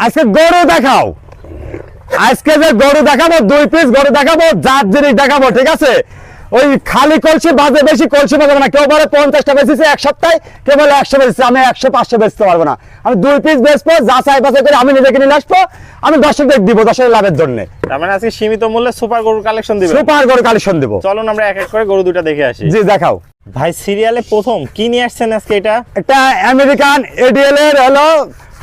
আজকে গরু দেখাও, আজকে যে গরু দেখাবো 2 পিস গরু দেখাবো, জাত জিনিস দেখাবো, ঠিক আছে? ওই খালি কলসি বাজে, বেশি কলসি বাজে না। কেউ বলে 50টা বেচেছে এক সপ্তাহে, কেউ বলে 100 বেচেছে। আমি 100-500 বেচতে পারবো না। আমি 2 পিস বেচবো, যাচাই বাছাই করে আমি নিজেকে নিয়ে আসবো, আমি দর্শকদের দিব, দর্শকের লাভের জন্য। তার মানে আজকে সীমিত মূল্যে সুপার গরুর কালেকশন দিবেন। সুপার গরু কালেকশন দিব। চলুন আমরা এক এক করে গরু দুটো দেখে আসি। জি দেখাও। ভাই সিরিয়ালে প্রথম কি নিয়ে আসছেন আজকে? এটা একটা আমেরিকান এডিএল এর হলো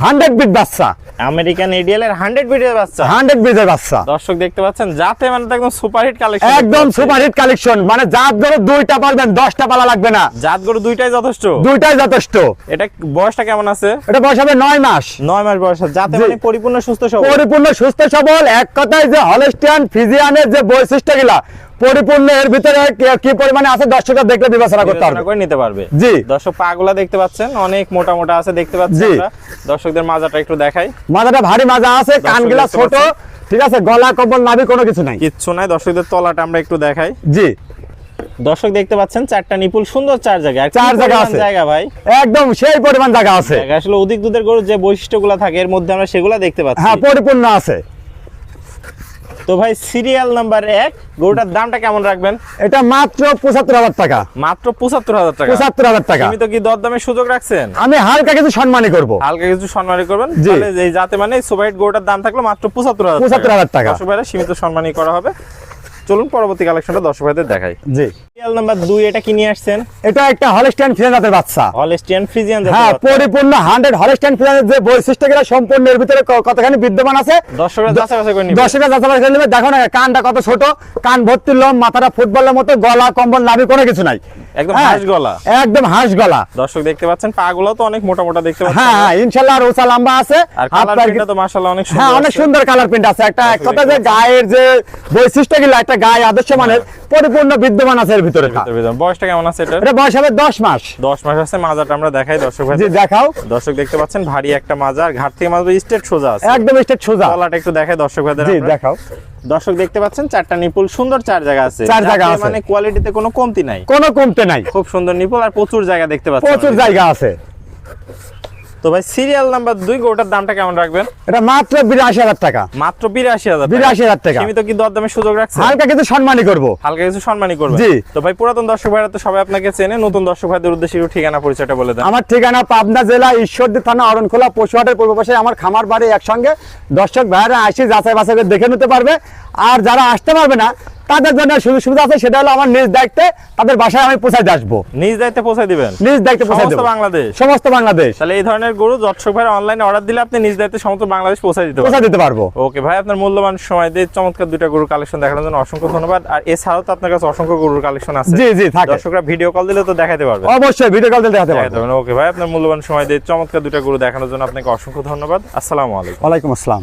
100 বিট বাচ্চা, আমেরিকান এডিএল এর 100 বিটের বাচ্চা, 100 বিটের বাচ্চা। দর্শক দেখতে পাচ্ছেন, যাতে মানে একদম সুপারহিট কালেকশন, একদম সুপারহিট কালেকশন। মানে জাত গরু 2টা পারবেন, 10টা পালা লাগবে না। জাত গরু দুইটাই যথেষ্ট, দুইটাই যথেষ্ট। এটা বয়সটা কেমন আছে? এটা বয়স হবে 9 মাস। 9 মাস বয়স, যাতে মানে পরিপূর্ণ সুস্থ সবল, পরিপূর্ণ সুস্থ সবল। এক কথায় যে হলস্টিয়ান ফ্রিজিয়ানের যে বৈশিষ্ট্যগুলা পরিপূর্ণ, এর ভিতরে কি পরিমাণে আছে দর্শকরা দেখলে বিবেচনা করতে পারবে, করে নিতে পারবে। জি দর্শক পাগুলা দেখতে পাচ্ছেন অনেক মোটা মোটা আছে, দেখতে পাচ্ছেন আমরা। দর্শকদের মাজাটা একটু দেখাই। মাজাটা ভারী মাজা আছে, কানগুলা ছোট, ঠিক আছে? গলা কম্বল নাভি কোনো কিছু নাই, কিচ্ছু নাই। দর্শকদের তলাটা আমরা একটু দেখাই। জি দর্শক দেখতে পাচ্ছেন 4টা নিপুল, সুন্দর 4 জায়গা, 4 জায়গা আছে। জায়গা ভাই একদম সেই পরিমাণ জায়গা আছে। আসলে অধিক দুধের গরুর যে বৈশিষ্ট্যগুলো থাকে এর মধ্যে আমরা সেগুলা দেখতে পাচ্ছি। হ্যাঁ পরিপূর্ণ আছে। তো ভাই সিরিয়াল নাম্বার 1 গরুটার দামটা কেমন রাখবেন? এটা মাত্র 75,000 টাকা। মাত্র 75,000 টাকা। 75,000 টাকা। তুমি তো কি দরদামের সুযোগ রাখছেন? আমি হালকা কিছু সম্মানই করব, হালকা কিছু সম্মানই করবেন। তাহলে এই যাতে মানে সুপারহিট গরুটার দাম থাকলো মাত্র 75,000 টাকা। দর্শক ভাইরা সীমিত সম্মানই করা হবে। চলুন পরবর্তী কালেকশনটা দর্শক ভাইদের দেখাই। জি সিরিয়াল নাম্বার 2 এটা কি নিয়ে আসছেন? এটা একটা হলস্টিয়ান ফ্রিজিয়ান জাতের বাচ্চা। হলস্টিয়ান ফ্রিজিয়ান হ্যাঁ পরিপূর্ণ 100 হলস্টিয়ান ফ্রিজিয়ানের যে বৈশিষ্ট্যগুলো সম্পূর্ণ এর ভিতরে কতখানি বিদ্যমান আছে দর্শকরা যাচাই বাছাই করে নিবে। দর্শকরা যাচাই বাছাই করে নিবে। দেখো না কানটা কত ছোট, কান ভর্তি লোম, মাথাটা ফুটবলের মতো, গলা কম্বল নাভি কোনো কিছু নাই, একদম হাঁস গলা, একদম হাঁস গলা। দর্শক দেখতে পাচ্ছেন পাগুলো তো অনেক মোটা মোটা দেখতে পাচ্ছেন। হ্যাঁ হ্যাঁ ইনশাআল্লাহ, আর ওসা লম্বা আছে, আর কালার প্রিন্টটা তো মাশাআল্লাহ অনেক সুন্দর। হ্যাঁ অনেক সুন্দর কালার প্রিন্ট আছে। একটা এক কথা যে গায়ের যে বৈশিষ্ট্যগুলো, একটা গায়ে আদর্শ মানের পরিপূর্ণ বিদ্যমান আছে এর ভিতরে। বয়সটা কেমন আছে এটা? এটা বয়স হবে 10 মাস। 10 মাস আছে। মাজাটা আমরা দেখাই দর্শক ভাই। জি দেখাও। দর্শক দেখতে পাচ্ছেন ভারী একটা মাজা, আর ঘাট থেকে মাজা স্ট্রেট সোজা আছে, একদম স্ট্রেট সোজা। গলাটা একটু দেখাই দর্শক ভাইদের। জি দেখাও। দর্শক দেখতে পাচ্ছেন 4টা নিপুল, সুন্দর 4 জায়গা আছে। 4 জায়গা আছে, মানে কোয়ালিটিতে কোনো কমতি নাই, কোনো কমতে নাই। খুব সুন্দর নিপুল আর প্রচুর জায়গা দেখতে পাচ্ছেন, প্রচুর জায়গা আছে। তো ভাই সিরিয়াল নাম্বার 2 গরুটার দামটা কেমন রাখবেন? এটা মাত্র 82,000 টাকা। মাত্র 82,000 টাকা। 82,000 টাকা। সীমিত কি দরদামের সুযোগ রাখছেন? হালকা কিছু সম্মানই করব, হালকা কিছু সম্মানই করবেন। জি। তো ভাই পুরাতন দর্শক ভাইরা তো সবাই আপনাকে চেনে, নতুন দর্শক ভাইদের উদ্দেশ্যে একটু ঠিকানা পরিচয়টা বলে দেন। আমার ঠিকানা পাবনা জেলা ঈশ্বরদী থানা অরণখোলা পশুহাটের পূর্ব পাশে আমার খামার বাড়ি। একসঙ্গে দর্শক ভাইরা আসি যাচাই বাছাই করে দেখে নিতে পারবে। আর যারা আসতে পারবে না তাদের জন্য সুযোগ সুবিধা আছে, সেটা হলো আমার নিজ দায়িত্বে তাদের বাসায় আমি পৌঁছায় আসবো। নিজ দায়িত্বে পৌঁছায় দিবেন? নিজ দায়িত্বে পৌঁছায় দেব, সমস্ত বাংলাদেশ? সমস্ত বাংলাদেশ। তাহলে এই ধরনের গরু দর্শক ভাইরা অনলাইনে অর্ডার দিলে আপনি নিজ দায়িত্বে সমস্ত বাংলাদেশ পৌঁছায় দিতে পারবো। ওকে ভাই, আপনার মূল্যবান সময় দিয়ে চমৎকার 2টা গরুর কালেকশন দেখানোর জন্য অসংখ্য ধন্যবাদ। আর এছাড়াও তো আপনার কাছে অসংখ্য গরুর কালেকশন আছে। জি জি থাকে। দর্শকরা ভিডিও কল দিলে তো দেখাতে পারবে? অবশ্যই ভিডিও কল দিলে দেখাতে পারবে। ওকে ভাই, আপনার মূল্যবান সময় দিয়ে চমৎকার 2টা গরু দেখানোর জন্য আপনাকে অসংখ্য ধন্যবাদ। আসসালামু আলাইকুম। ওয়ালাইকুম আসসালাম।